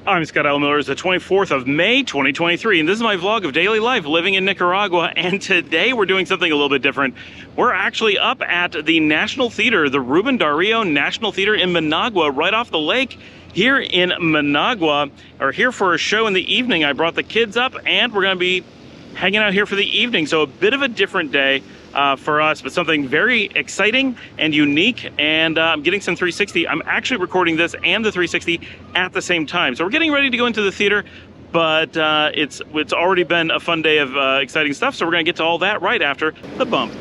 I'm Scott L. Miller. It's the 24th of May, 2023, and this is my vlog of daily life living in Nicaragua, and today we're doing something a little bit different. We're actually up at the National Theater, the Ruben Dario National Theater in Managua, right off the lake here in Managua. We're here for a show in the evening. I brought the kids up, and we're going to be hanging out here for the evening, so a bit of a different day for us, but something very exciting and unique. And I'm getting some 360. I'm actually recording this and the 360 at the same time. So we're getting ready to go into the theater, but it's already been a fun day of exciting stuff. So we're gonna get to all that right after the bump.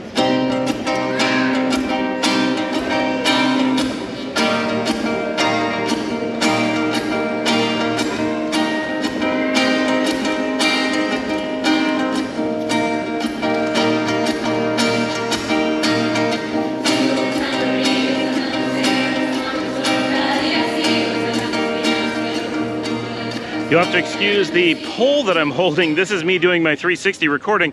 You'll have to excuse the pole that I'm holding. This is me doing my 360 recording,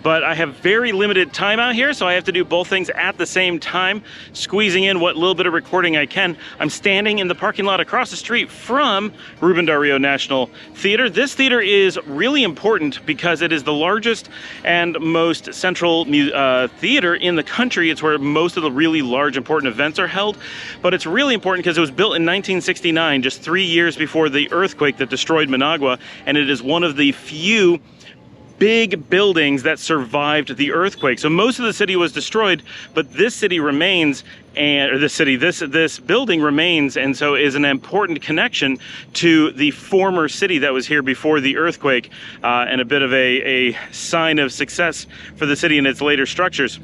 but I have very limited time out here, so I have to do both things at the same time, squeezing in what little bit of recording I can. I'm standing in the parking lot across the street from Ruben Dario National Theater. This theater is really important because it is the largest and most central theater in the country. It's where most of the really large, important events are held, but it's really important because it was built in 1969, just 3 years before the earthquake that destroyed Managua, and it is one of the few big buildings that survived the earthquake. So most of the city was destroyed, but this city remains, this building remains, and so is an important connection to the former city that was here before the earthquake, and a bit of a sign of success for the city and its later structures.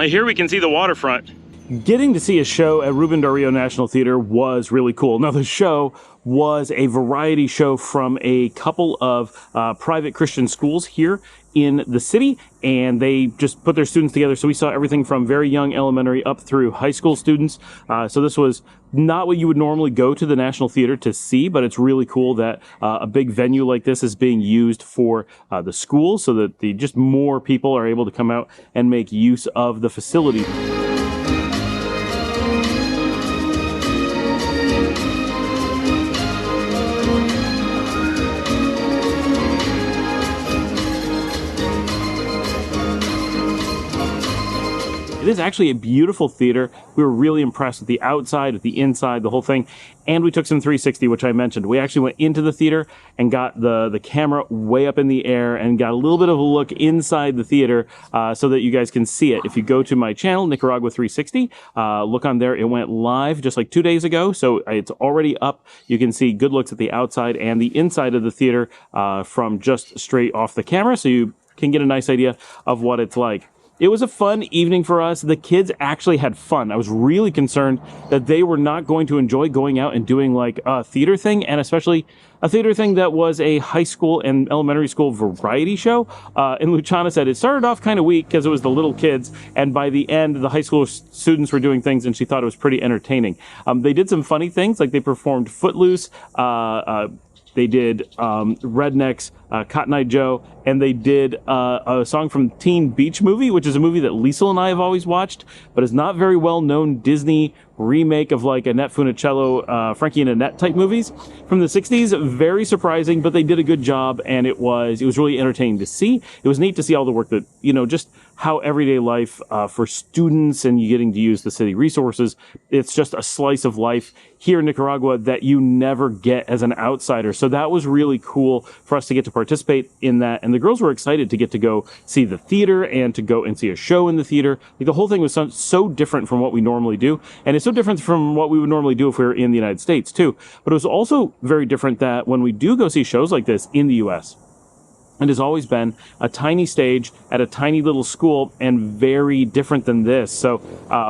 Here we can see the waterfront. Getting to see a show at Ruben Dario National Theater was really cool. Now, the show was a variety show from a couple of private Christian schools here in the city, and they just put their students together. So we saw everything from very young elementary up through high school students. So this was not what you would normally go to the National Theater to see, but it's really cool that a big venue like this is being used for the schools, so that just more people are able to come out and make use of the facility. It is actually a beautiful theater. We were really impressed with the outside, with the inside, the whole thing. And we took some 360, which I mentioned. We actually went into the theater and got the camera way up in the air and got a little bit of a look inside the theater so that you guys can see it. If you go to my channel, Nicaragua 360, look on there. It went live just like 2 days ago, so it's already up. You can see good looks at the outside and the inside of the theater from just straight off the camera, so you can get a nice idea of what it's like. It was a fun evening for us. The kids actually had fun. I was really concerned that they were not going to enjoy going out and doing like a theater thing, and especially a theater thing that was a high school and elementary school variety show. And Luciana said it started off kind of weak because it was the little kids, and by the end, the high school students were doing things, and she thought it was pretty entertaining. They did some funny things, like they performed Footloose, they did Rednecks, Cotton Eye Joe, and they did a song from Teen Beach Movie, which is a movie that Liesl and I have always watched, but is not very well known Disney remake of like Annette Funicello, Frankie and Annette type movies from the 60s. Very surprising, but they did a good job, and it was really entertaining to see. It was neat to see all the work that, just how everyday life for students and you getting to use the city resources. It's just a slice of life here in Nicaragua that you never get as an outsider. So that was really cool for us to get to participate in that. And the girls were excited to get to go see the theater and to go and see a show in the theater. Like, the whole thing was so different from what we normally do. And it's so different from what we would normally do if we were in the United States too. But it was also very different that when we do go see shows like this in the US, it has always been a tiny stage at a tiny little school, and very different than this. So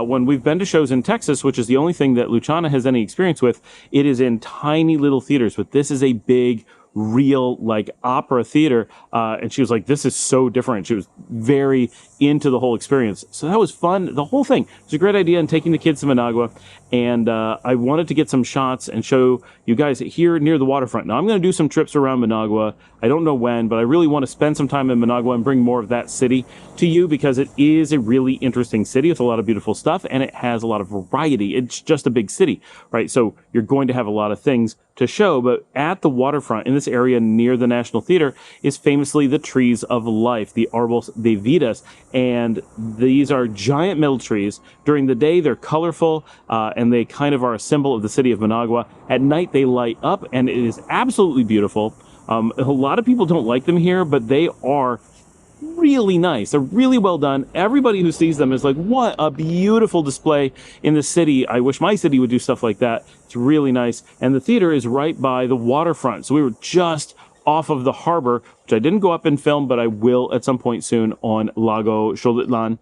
when we've been to shows in Texas, which is the only thing that Luciana has any experience with, it is in tiny little theaters. But this is a big, real, like, opera theater. And she was like, this is so different. She was very into the whole experience. So that was fun. The whole thing was a great idea, and taking the kids to Managua. And I wanted to get some shots and show you guys here near the waterfront. Now, I'm going to do some trips around Managua. I don't know when, but I really want to spend some time in Managua and bring more of that city to you, because it is a really interesting city with a lot of beautiful stuff, and it has a lot of variety. It's just a big city, right? So you're going to have a lot of things to show, but at the waterfront in this area near the National Theater is famously the trees of life, the Arboles de Vida. And these are giant metal trees. During the day, they're colorful, and they kind of are a symbol of the city of Managua. At night, they light up, and it is absolutely beautiful. A lot of people don't like them here, but they are really nice. They're really well done. Everybody who sees them is like, what a beautiful display in the city. I wish my city would do stuff like that. It's really nice. And the theater is right by the waterfront. So we were just off of the harbor, which I didn't go up and film, but I will at some point soon on Lago Xolotlan.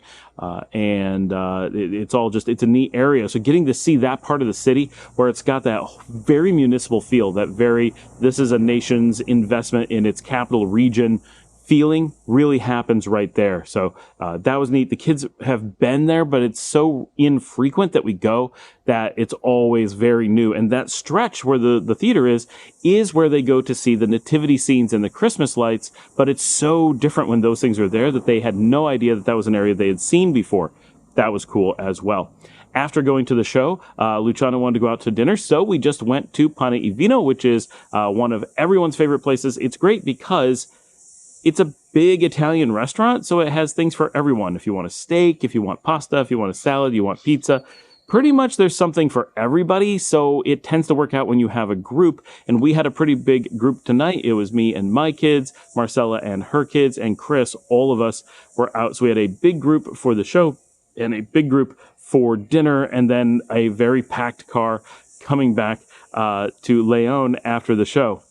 It's a neat area. So getting to see that part of the city where it's got that very municipal feel, this is a nation's investment in its capital region feeling really happens right there. So that was neat. The kids have been there, but it's so infrequent that we go that it's always very new. And that stretch where the theater is where they go to see the nativity scenes and the Christmas lights. But it's so different when those things are there that they had no idea that was an area they had seen before. That was cool as well. After going to the show, Luciano wanted to go out to dinner, so we just went to Pane e Vino, which is one of everyone's favorite places. It's great because it's a big Italian restaurant, so it has things for everyone. If you want a steak, if you want pasta, if you want a salad, you want pizza, pretty much there's something for everybody, so it tends to work out when you have a group. And we had a pretty big group tonight. It was me and my kids, Marcella and her kids, and Chris. All of us were out, so we had a big group for the show and a big group for dinner, and then a very packed car coming back to Leon after the show.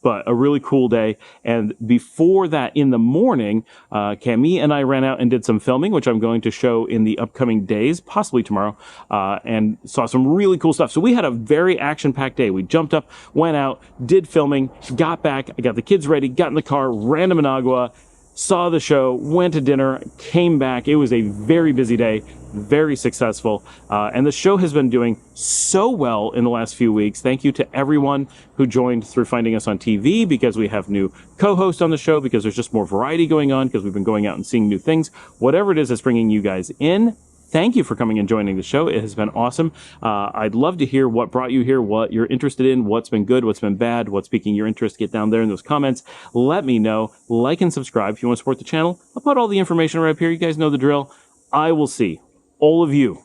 But a really cool day. And before that, in the morning, Camille and I ran out and did some filming, which I'm going to show in the upcoming days, possibly tomorrow, and saw some really cool stuff. So we had a very action-packed day. We jumped up, went out, did filming, got back, I got the kids ready, got in the car, ran to Managua, saw the show, went to dinner, came back. It was a very busy day, very successful. And the show has been doing so well in the last few weeks. Thank you to everyone who joined through finding us on TV, because we have new co-hosts on the show, because there's just more variety going on, because we've been going out and seeing new things. Whatever it is that's bringing you guys in, thank you for coming and joining the show. It has been awesome. I'd love to hear what brought you here, what you're interested in, what's been good, what's been bad, what's piquing your interest. Get down there in those comments. Let me know. Like and subscribe if you want to support the channel. I'll put all the information right up here. You guys know the drill. I will see all of you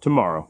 tomorrow.